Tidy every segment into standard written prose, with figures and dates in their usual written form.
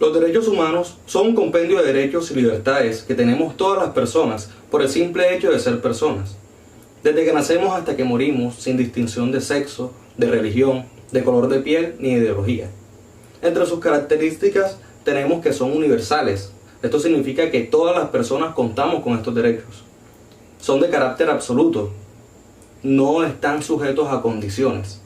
Los derechos humanos son un compendio de derechos y libertades que tenemos todas las personas por el simple hecho de ser personas. Desde que nacemos hasta que morimos, sin distinción de sexo, de religión, de color de piel ni ideología. Entre sus características tenemos que son universales. Esto significa que todas las personas contamos con estos derechos. Son de carácter absoluto. No están sujetos a condiciones.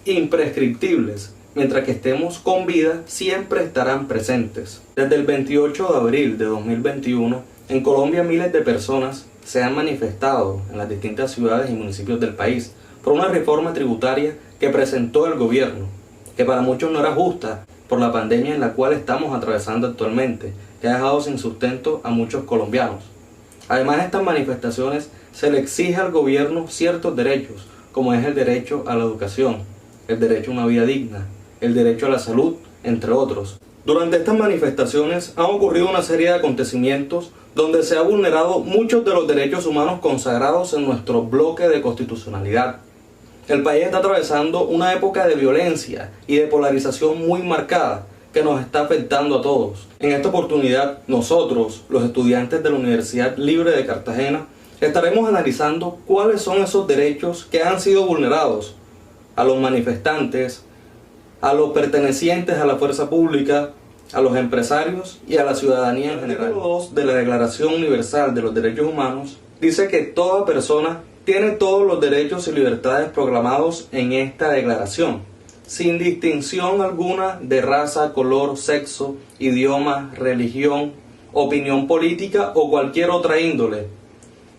Imprescriptibles. Mientras que estemos con vida, siempre estarán presentes. Desde el 28 de abril de 2021, en Colombia miles de personas se han manifestado en las distintas ciudades y municipios del país por una reforma tributaria que presentó el gobierno, que para muchos no era justa por la pandemia en la cual estamos atravesando actualmente, que ha dejado sin sustento a muchos colombianos. Además de estas manifestaciones, se le exige al gobierno ciertos derechos, como es el derecho a la educación, el derecho a una vida digna, el derecho a la salud, entre otros. Durante estas manifestaciones han ocurrido una serie de acontecimientos donde se ha vulnerado muchos de los derechos humanos consagrados en nuestro bloque de constitucionalidad. El país está atravesando una época de violencia y de polarización muy marcada que nos está afectando a todos. En esta oportunidad, nosotros, los estudiantes de la Universidad Libre de Cartagena, estaremos analizando cuáles son esos derechos que han sido vulnerados a los manifestantes, a los pertenecientes a la fuerza pública, a los empresarios y a la ciudadanía en general. El artículo 2 de la Declaración Universal de los Derechos Humanos dice que toda persona tiene todos los derechos y libertades proclamados en esta declaración, sin distinción alguna de raza, color, sexo, idioma, religión, opinión política o cualquier otra índole,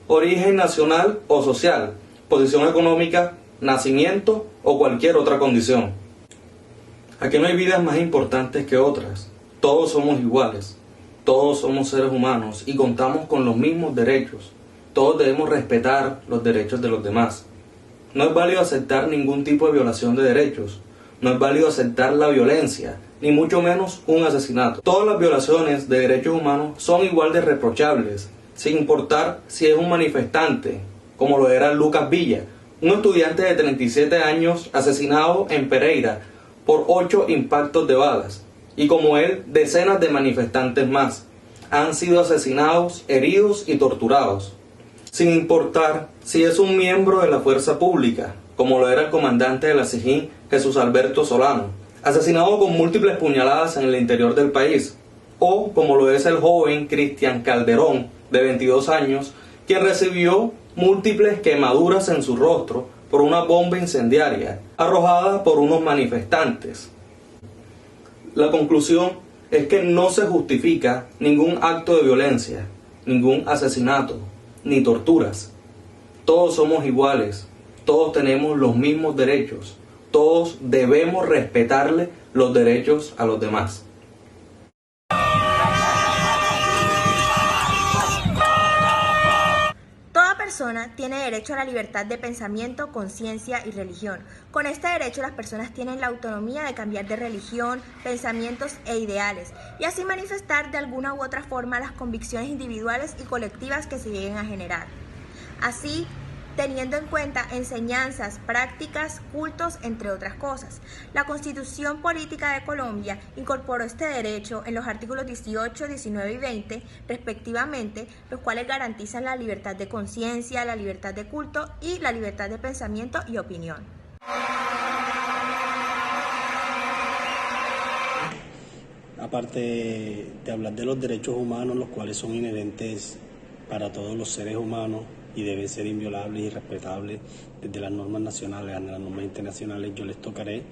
origen nacional o social, posición económica, nacimiento o cualquier otra condición. Aquí no hay vidas más importantes que otras. Todos somos iguales. Todos somos seres humanos y contamos con los mismos derechos. Todos debemos respetar los derechos de los demás. No es válido aceptar ningún tipo de violación de derechos. No es válido aceptar la violencia, ni mucho menos un asesinato. Todas las violaciones de derechos humanos son igual de reprochables, sin importar si es un manifestante, como lo era Lucas Villa, un estudiante de 37 años asesinado en Pereira por 8 impactos de balas, y como él, decenas de manifestantes más han sido asesinados, heridos y torturados, sin importar si es un miembro de la fuerza pública, como lo era el comandante de la SIJIN, Jesús Alberto Solano, asesinado con múltiples puñaladas en el interior del país, o como lo es el joven Cristian Calderón, de 22 años, quien recibió múltiples quemaduras en su rostro por una bomba incendiaria arrojada por unos manifestantes. La conclusión es que no se justifica ningún acto de violencia, ningún asesinato, ni torturas. Todos somos iguales, todos tenemos los mismos derechos, todos debemos respetarle los derechos a los demás. Persona tiene derecho a la libertad de pensamiento, conciencia y religión. Con este derecho las personas tienen la autonomía de cambiar de religión, pensamientos e ideales y así manifestar de alguna u otra forma las convicciones individuales y colectivas que se lleguen a generar. Así, teniendo en cuenta enseñanzas, prácticas, cultos, entre otras cosas. La Constitución Política de Colombia incorporó este derecho en los artículos 18, 19 y 20, respectivamente, los cuales garantizan la libertad de conciencia, la libertad de culto y la libertad de pensamiento y opinión. Aparte de hablar de los derechos humanos, los cuales son inherentes para todos los seres humanos, y deben ser inviolables y respetables desde las normas nacionales hasta las normas internacionales, yo les tocaré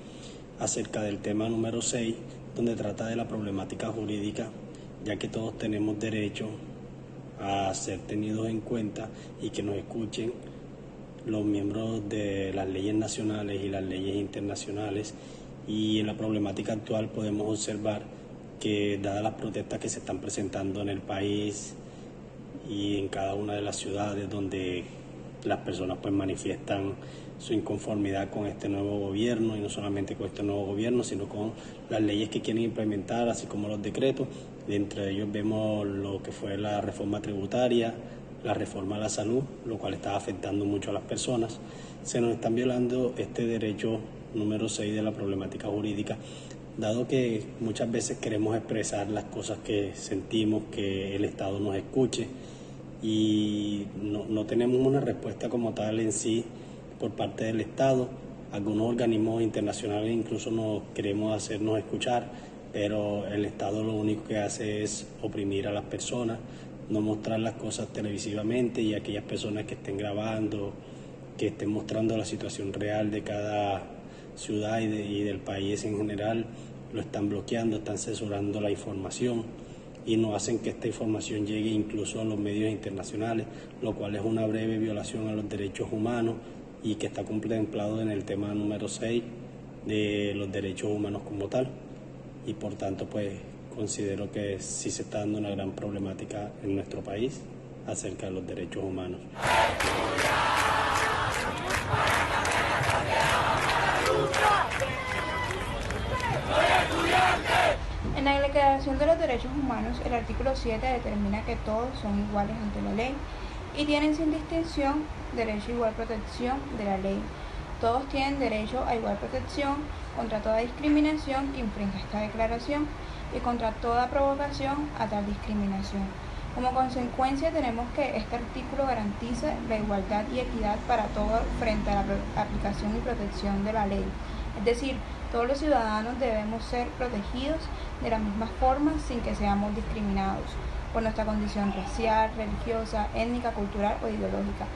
acerca del tema número 6, donde trata de la problemática jurídica, ya que todos tenemos derecho a ser tenidos en cuenta y que nos escuchen los miembros de las leyes nacionales y las leyes internacionales. Y en la problemática actual podemos observar que, dadas las protestas que se están presentando en el país y en cada una de las ciudades donde las personas pues manifiestan su inconformidad con este nuevo gobierno, y no solamente con este nuevo gobierno, sino con las leyes que quieren implementar, así como los decretos. Y entre ellos vemos lo que fue la reforma tributaria, la reforma a la salud, lo cual está afectando mucho a las personas. Se nos están violando este derecho número 6 de la problemática jurídica, Dado que muchas veces queremos expresar las cosas que sentimos, que el Estado nos escuche, y no tenemos una respuesta como tal en sí por parte del Estado. Algunos organismos internacionales incluso no queremos hacernos escuchar, pero el Estado lo único que hace es oprimir a las personas, no mostrar las cosas televisivamente, y aquellas personas que estén grabando, que estén mostrando la situación real de cada ciudad y del país en general, lo están bloqueando, están censurando la información y no hacen que esta información llegue incluso a los medios internacionales, lo cual es una breve violación a los derechos humanos y que está contemplado en el tema número 6 de los derechos humanos como tal. Y por tanto, pues considero que sí se está dando una gran problemática en nuestro país acerca de los derechos humanos. En la Declaración de los Derechos Humanos, el artículo 7 determina que todos son iguales ante la ley y tienen sin distinción derecho a igual protección de la ley. Todos tienen derecho a igual protección contra toda discriminación que infrinja esta declaración y contra toda provocación a tal discriminación. Como consecuencia, tenemos que este artículo garantiza la igualdad y equidad para todos frente a la aplicación y protección de la ley. Es decir, todos los ciudadanos debemos ser protegidos de la misma forma sin que seamos discriminados por nuestra condición racial, religiosa, étnica, cultural o ideológica.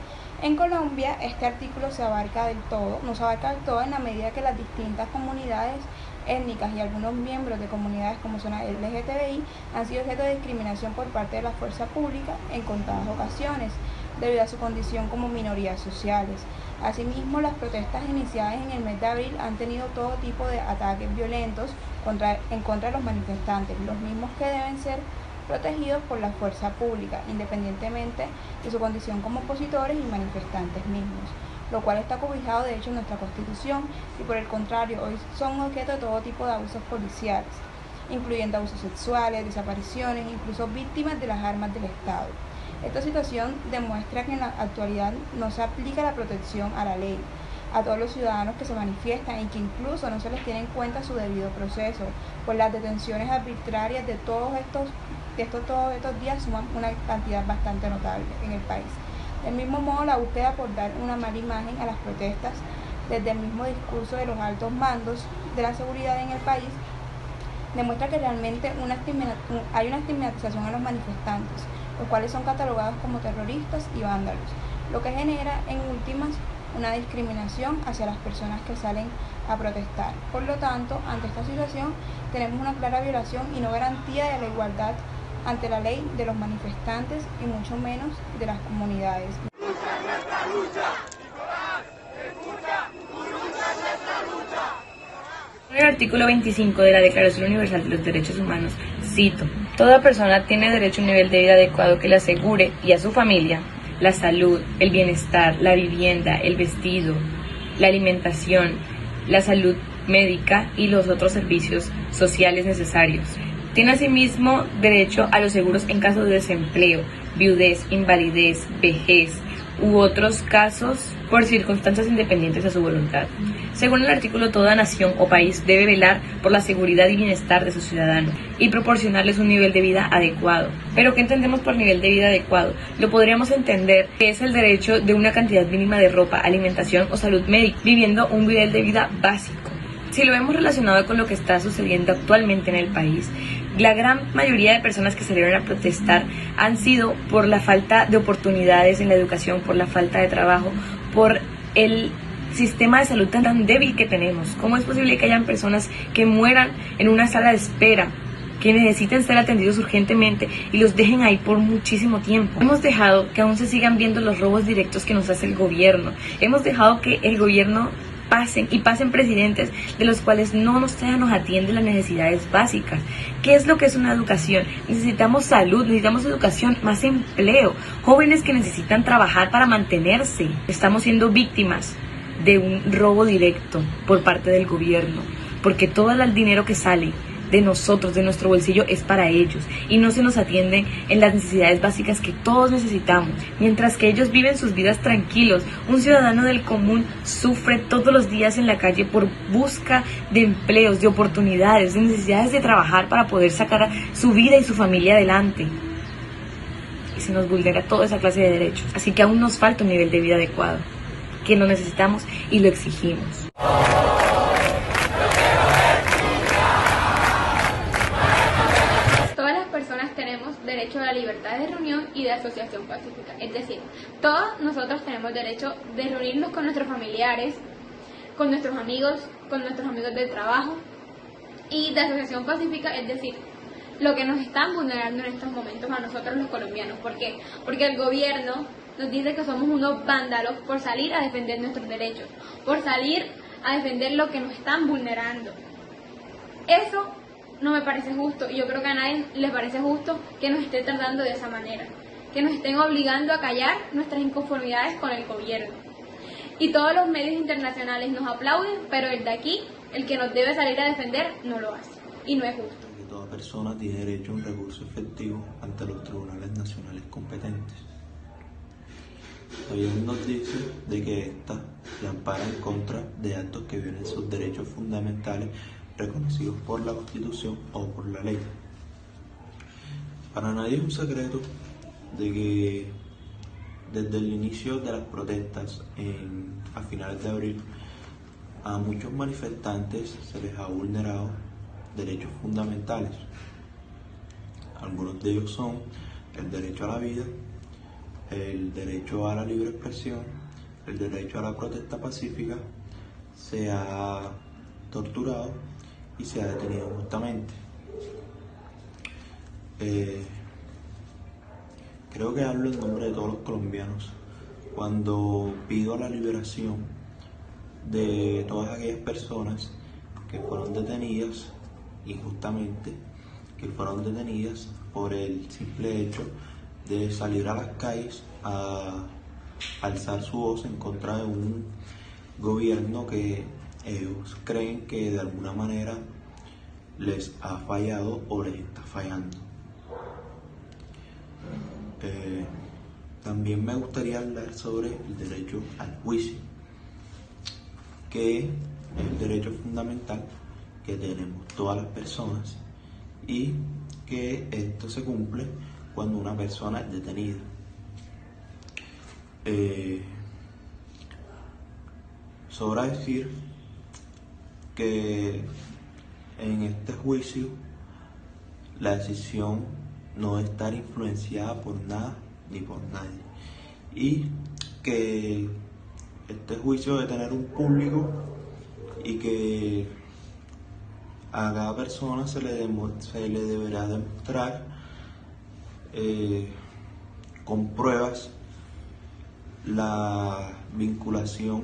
En Colombia, este artículo no se abarca del todo en la medida que las distintas comunidades étnicas y algunos miembros de comunidades como son LGTBI han sido objeto de discriminación por parte de la fuerza pública en contadas ocasiones, debido a su condición como minorías sociales. Asimismo, las protestas iniciadas en el mes de abril han tenido todo tipo de ataques violentos en contra de los manifestantes, los mismos que deben ser protegidos por la fuerza pública, independientemente de su condición como opositores y manifestantes mismos, lo cual está cobijado de hecho en nuestra Constitución, y por el contrario, hoy son objeto de todo tipo de abusos policiales, incluyendo abusos sexuales, desapariciones, incluso víctimas de las armas del Estado. Esta situación demuestra que en la actualidad no se aplica la protección a la ley a todos los ciudadanos que se manifiestan y que incluso no se les tiene en cuenta su debido proceso, pues las detenciones arbitrarias de todos estos días suman una cantidad bastante notable en el país. Del mismo modo, la búsqueda por dar una mala imagen a las protestas desde el mismo discurso de los altos mandos de la seguridad en el país demuestra que realmente hay una estigmatización a los manifestantes, los cuales son catalogados como terroristas y vándalos, lo que genera en últimas una discriminación hacia las personas que salen a protestar. Por lo tanto, ante esta situación tenemos una clara violación y no garantía de la igualdad ante la ley de los manifestantes y mucho menos de las comunidades. En el artículo 25 de la Declaración Universal de los Derechos Humanos, cito: toda persona tiene derecho a un nivel de vida adecuado que le asegure y a su familia la salud, el bienestar, la vivienda, el vestido, la alimentación, la salud médica y los otros servicios sociales necesarios. Tiene asimismo derecho a los seguros en caso de desempleo, viudez, invalidez, vejez u otros casos por circunstancias independientes a su voluntad. Según el artículo, toda nación o país debe velar por la seguridad y bienestar de sus ciudadanos y proporcionarles un nivel de vida adecuado. ¿Pero qué entendemos por nivel de vida adecuado? Lo podríamos entender que es el derecho de una cantidad mínima de ropa, alimentación o salud médica, viviendo un nivel de vida básico. Si lo hemos relacionado con lo que está sucediendo actualmente en el país, la gran mayoría de personas que salieron a protestar han sido por la falta de oportunidades en la educación, por la falta de trabajo, por el sistema de salud tan débil que tenemos. ¿Cómo es posible que hayan personas que mueran en una sala de espera, que necesiten ser atendidos urgentemente y los dejen ahí por muchísimo tiempo? Hemos dejado que aún se sigan viendo los robos directos que nos hace el gobierno. Hemos dejado que el gobierno pasen presidentes de los cuales no nos atienden las necesidades básicas. ¿Qué es lo que es una educación? Necesitamos salud, necesitamos educación, más empleo, jóvenes que necesitan trabajar para mantenerse. Estamos siendo víctimas de un robo directo por parte del gobierno, porque todo el dinero que sale de nosotros, de nuestro bolsillo, es para ellos y no se nos atiende en las necesidades básicas que todos necesitamos. Mientras que ellos viven sus vidas tranquilos, un ciudadano del común sufre todos los días en la calle por busca de empleos, de oportunidades, de necesidades de trabajar para poder sacar su vida y su familia adelante. Y se nos vulnera toda esa clase de derechos. Así que aún nos falta un nivel de vida adecuado, que lo necesitamos y lo exigimos. Todas las personas tenemos derecho a la libertad de reunión y de asociación pacífica. Es decir, todos nosotros tenemos derecho de reunirnos con nuestros familiares, con nuestros amigos del trabajo, y de asociación pacífica, es decir, lo que nos están vulnerando en estos momentos a nosotros los colombianos. ¿Por qué? Porque el gobierno nos dice que somos unos vándalos por salir a defender nuestros derechos, por salir a defender lo que nos están vulnerando. Eso no me parece justo, y yo creo que a nadie les parece justo que nos estén tratando de esa manera, que nos estén obligando a callar nuestras inconformidades con el gobierno. Y todos los medios internacionales nos aplauden, pero el de aquí, el que nos debe salir a defender, no lo hace, y no es justo. Toda persona tiene derecho a un recurso efectivo ante los tribunales nacionales competentes. También nos dice de que ésta se ampara en contra de actos que violen sus derechos fundamentales reconocidos por la Constitución o por la ley. Para nadie es un secreto de que desde el inicio de las protestas a finales de abril, a muchos manifestantes se les ha vulnerado derechos fundamentales. Algunos de ellos son el derecho a la vida, el derecho a la libre expresión, el derecho a la protesta pacífica. Se ha torturado y se ha detenido justamente. Creo que hablo en nombre de todos los colombianos cuando pido la liberación de todas aquellas personas que fueron detenidas injustamente, que fueron detenidas por el simple hecho de salir a las calles a alzar su voz en contra de un gobierno que ellos creen que de alguna manera les ha fallado o les está fallando. También me gustaría hablar sobre el derecho al juicio, que es el derecho fundamental que tenemos todas las personas y que esto se cumple cuando una persona es detenida. Sobra decir que en este juicio la decisión no debe estar influenciada por nada ni por nadie, y que este juicio debe tener un público y que a cada persona se le deberá demostrar con pruebas la vinculación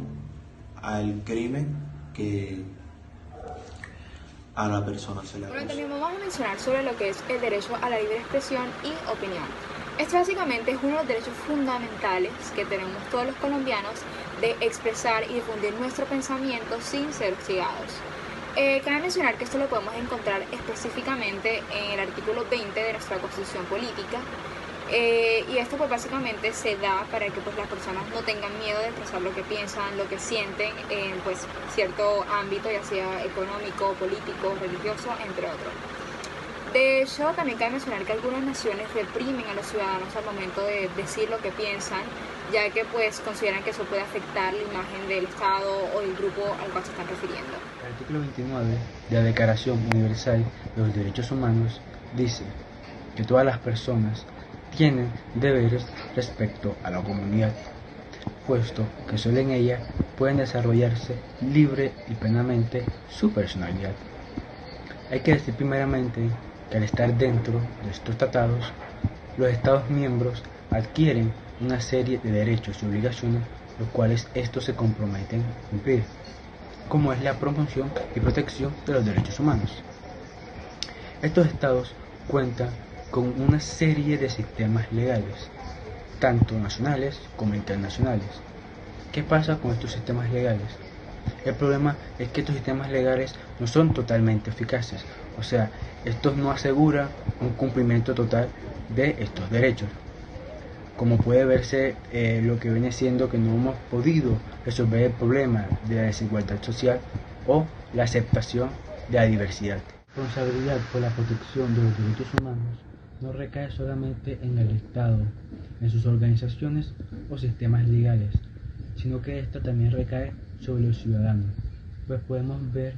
al crimen que a la persona se le acusa. Bueno, también vamos a mencionar sobre lo que es el derecho a la libre expresión y opinión. Este básicamente es uno de los derechos fundamentales que tenemos todos los colombianos de expresar y difundir nuestro pensamiento sin ser hostigados. Cabe mencionar que esto lo podemos encontrar específicamente en el artículo 20 de nuestra Constitución Política, y esto pues básicamente se da para que pues las personas no tengan miedo de expresar lo que piensan, lo que sienten en pues cierto ámbito, ya sea económico, político, religioso, entre otros. De hecho, también cabe mencionar que algunas naciones reprimen a los ciudadanos al momento de decir lo que piensan, ya que pues consideran que eso puede afectar la imagen del Estado o del grupo al cual se están refiriendo. El artículo 29 de la Declaración Universal de los Derechos Humanos dice que todas las personas tienen deberes respecto a la comunidad, puesto que solo en ella pueden desarrollarse libre y plenamente su personalidad. Hay que decir primeramente que al estar dentro de estos tratados, los Estados miembros adquieren una serie de derechos y obligaciones, los cuales estos se comprometen a cumplir, como es la promoción y protección de los derechos humanos. Estos Estados cuentan con una serie de sistemas legales, tanto nacionales como internacionales. ¿Qué pasa con estos sistemas legales? El problema es que estos sistemas legales no son totalmente eficaces, O sea, esto no asegura un cumplimiento total de estos derechos. Como puede verse, lo que viene siendo que no hemos podido resolver el problema de la desigualdad social o la aceptación de la diversidad. La responsabilidad por la protección de los derechos humanos no recae solamente en el Estado, en sus organizaciones o sistemas legales, sino que esta también recae sobre los ciudadanos, pues podemos ver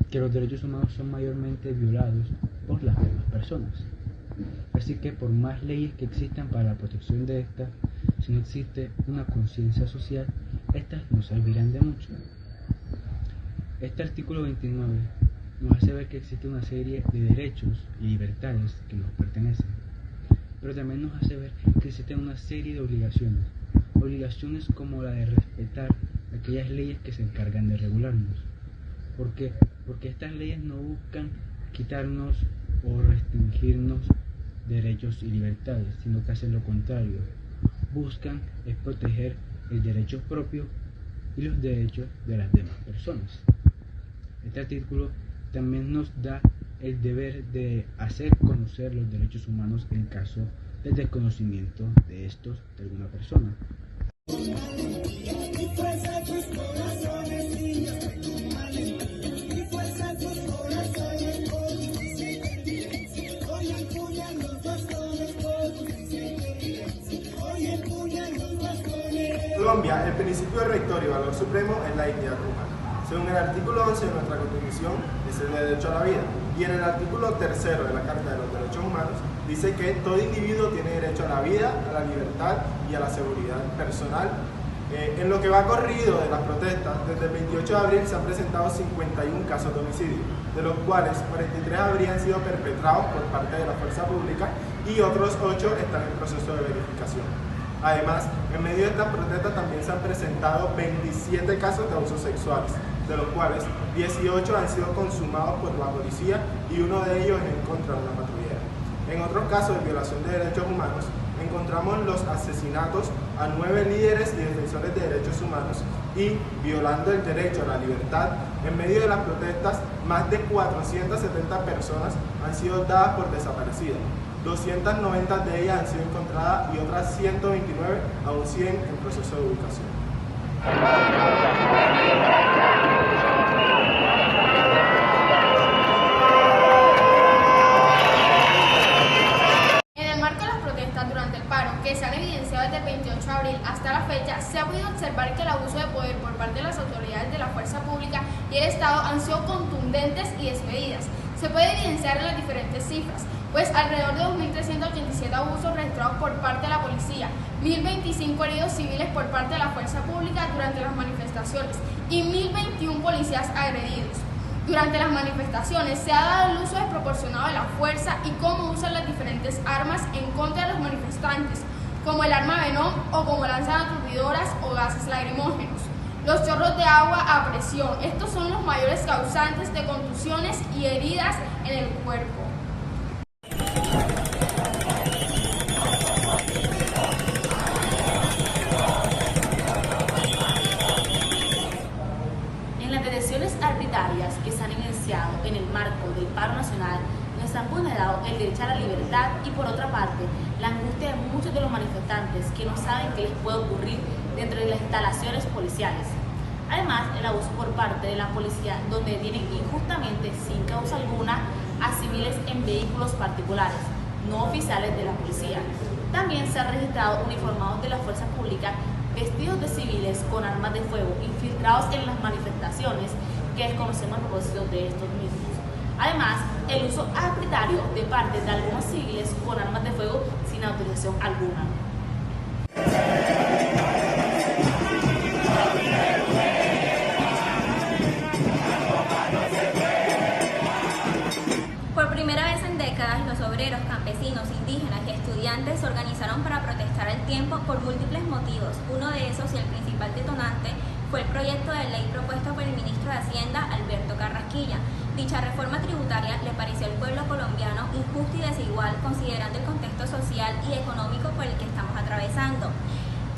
que los derechos humanos son mayormente violados por las mismas personas. Así que por más leyes que existan para la protección de estas, si no existe una conciencia social, estas no servirán de mucho. Este artículo 29 nos hace ver que existe una serie de derechos y libertades que nos pertenecen, pero también nos hace ver que existe una serie de obligaciones como la de respetar aquellas leyes que se encargan de regularnos. ¿Por qué? Porque estas leyes no buscan quitarnos o restringirnos derechos y libertades, sino que hacen lo contrario. Buscan es proteger el derecho propio y los derechos de las demás personas. Este artículo también nos da el deber de hacer conocer los derechos humanos en caso del desconocimiento de estos de alguna persona. Colombia, el principio rector y valor supremo es la dignidad humana. Según el artículo 11 de nuestra Constitución, es el derecho a la vida. Y en el artículo 3 de la Carta de los Derechos Humanos, dice que todo individuo tiene derecho a la vida, a la libertad y a la seguridad personal. En lo que va corrido de las protestas, desde el 28 de abril se han presentado 51 casos de homicidio, de los cuales 43 habrían sido perpetrados por parte de la fuerza pública y otros 8 están en proceso de verificación. Además, en medio de estas protestas también se han presentado 27 casos de abusos sexuales, de los cuales 18 han sido consumados por la policía y uno de ellos en contra de una patrullera. En otros casos de violación de derechos humanos, encontramos los asesinatos a 9 líderes y defensores de derechos humanos y, violando el derecho a la libertad, en medio de las protestas, más de 470 personas han sido dadas por desaparecidas. 290 de ellas han sido encontradas y otras 129 aún siguen en proceso de ubicación. En el marco de las protestas durante el paro, que se han evidenciado desde el 28 de abril hasta la fecha, se ha podido observar que el abuso de poder por parte de las autoridades de la fuerza pública y el Estado han sido contundentes y desmedidas. Se puede evidenciar en las diferentes cifras, pues alrededor de 2.387 abusos registrados por parte de la policía, 1.025 heridos civiles por parte de la fuerza pública durante las manifestaciones y 1.021 policías agredidos. Durante las manifestaciones se ha dado el uso desproporcionado de la fuerza y cómo usan las diferentes armas en contra de los manifestantes, como el arma Venom o como lanzan aturdidoras o gases lacrimógenos. Los chorros de agua a presión, estos son los mayores causantes de contusiones y heridas en el cuerpo. En las detenciones arbitrarias que se han iniciado en el marco del paro nacional, nos han vulnerado el derecho a la libertad y, por otra parte, la angustia de muchos de los manifestantes que no saben qué les puede ocurrir dentro de las instalaciones policiales. Además, el abuso por parte de la policía, donde detienen injustamente, sin causa alguna, a civiles en vehículos particulares, no oficiales de la policía. También se han registrado uniformados de la fuerza pública vestidos de civiles con armas de fuego infiltrados en las manifestaciones que desconocemos el propósito de estos mismos. Además, el uso arbitrario de parte de algunos civiles con armas de fuego sin autorización alguna. Por primera vez en décadas, los obreros, campesinos, indígenas y estudiantes se organizaron para protestar al tiempo por múltiples motivos. Uno de esos y el principal detonante fue el proyecto de ley propuesto por el ministro de Hacienda, Alberto Carrasquilla. Dicha reforma tributaria le pareció al pueblo colombiano injusta y desigual, considerando el contexto social y económico por el que estamos atravesando,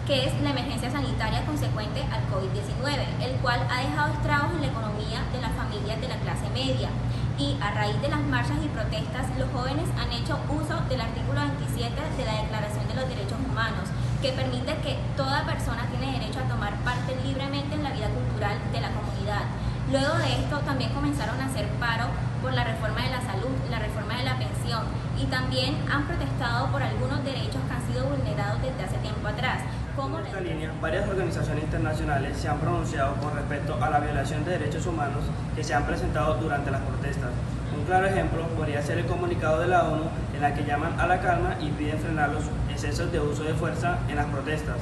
que es la emergencia sanitaria consecuente al COVID-19, el cual ha dejado estragos en la economía de las familias de la clase media. y a raíz de las marchas y protestas, los jóvenes han hecho uso del artículo 27 de la Declaración de los Derechos Humanos, que permite que toda persona tiene derecho a tomar parte libremente en la vida cultural de la comunidad. Luego de esto también comenzaron a hacer paro por la reforma de la salud, la reforma de la pensión, y también han protestado por algunos derechos que han sido vulnerados desde hace tiempo atrás. En esta línea, varias organizaciones internacionales se han pronunciado con respecto a la violación de derechos humanos que se han presentado durante las protestas. Un claro ejemplo podría ser el comunicado de la ONU en la que llaman a la calma y piden frenar los excesos de uso de fuerza en las protestas.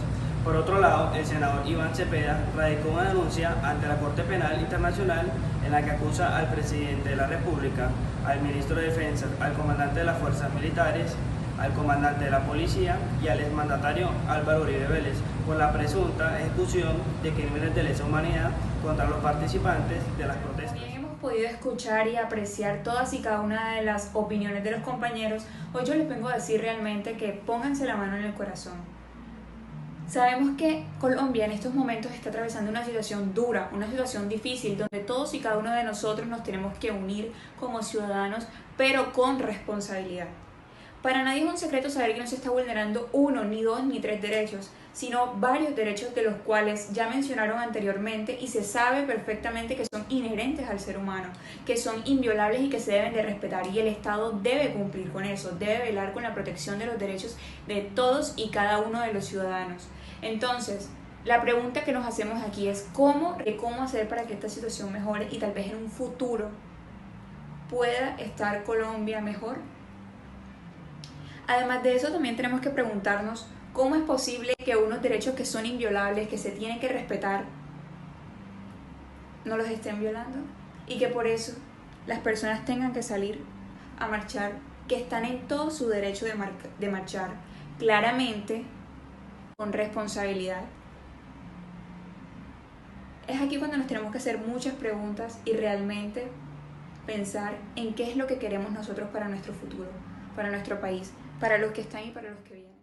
Por otro lado, el senador Iván Cepeda radicó una denuncia ante la Corte Penal Internacional en la que acusa al presidente de la República, al ministro de Defensa, al comandante de las fuerzas militares, al comandante de la policía y al exmandatario Álvaro Uribe Vélez por la presunta ejecución de crímenes de lesa humanidad contra los participantes de las protestas. Hemos podido escuchar y apreciar todas y cada una de las opiniones de los compañeros. Hoy yo les vengo a decir realmente que pónganse la mano en el corazón. Sabemos que Colombia en estos momentos está atravesando una situación dura, una situación difícil, donde todos y cada uno de nosotros nos tenemos que unir como ciudadanos, pero con responsabilidad. Para nadie es un secreto saber que no se está vulnerando uno, ni dos, ni tres derechos, sino varios derechos de los cuales ya mencionaron anteriormente y se sabe perfectamente que son inherentes al ser humano, que son inviolables y que se deben de respetar, y el Estado debe cumplir con eso, debe velar con la protección de los derechos de todos y cada uno de los ciudadanos. Entonces, la pregunta que nos hacemos aquí es cómo hacer para que esta situación mejore y tal vez en un futuro pueda estar Colombia mejor. Además de eso, también tenemos que preguntarnos cómo es posible que unos derechos que son inviolables, que se tienen que respetar, no los estén violando, y que por eso las personas tengan que salir a marchar, que están en todo su derecho de marchar, claramente, con responsabilidad. Es aquí cuando nos tenemos que hacer muchas preguntas y realmente pensar en qué es lo que queremos nosotros para nuestro futuro, para nuestro país, para los que están y para los que vienen.